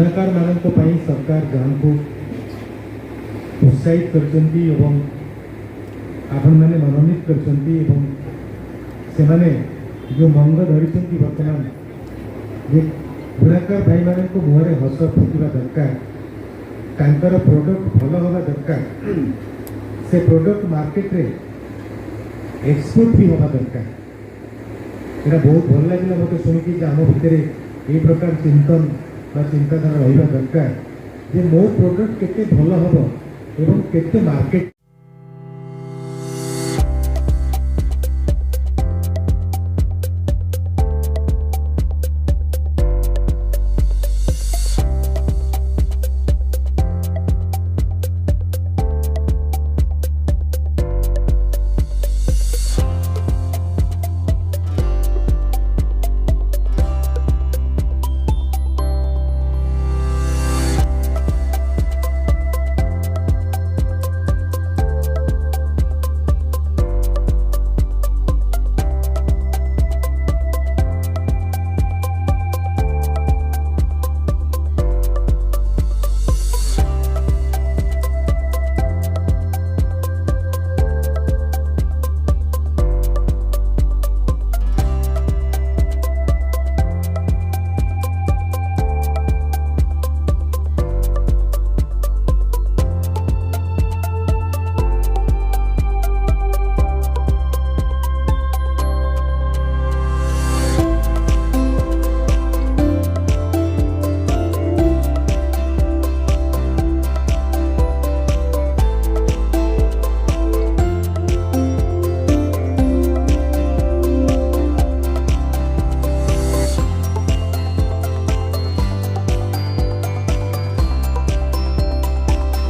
बुनाकार मानक सरकार गाँव को उत्साहित कर आपण मैंने मनोनीत कर जो मंग धरी बर्तमान जे बुनाकार भाई मान मुहर हस फुटा दरकार तांकर प्रोडक्ट भल हवा दरकार से प्रोडक्ट मार्केट रे एक्सपोर्ट भी हवा दरकार। यहाँ बहुत भल लगे मत शुणिकी आम भितर ये प्रकार चिंतन चिंताधारा रहा दरकार जे मो प्रोडक्ट केते भल हम एवं केते मार्केट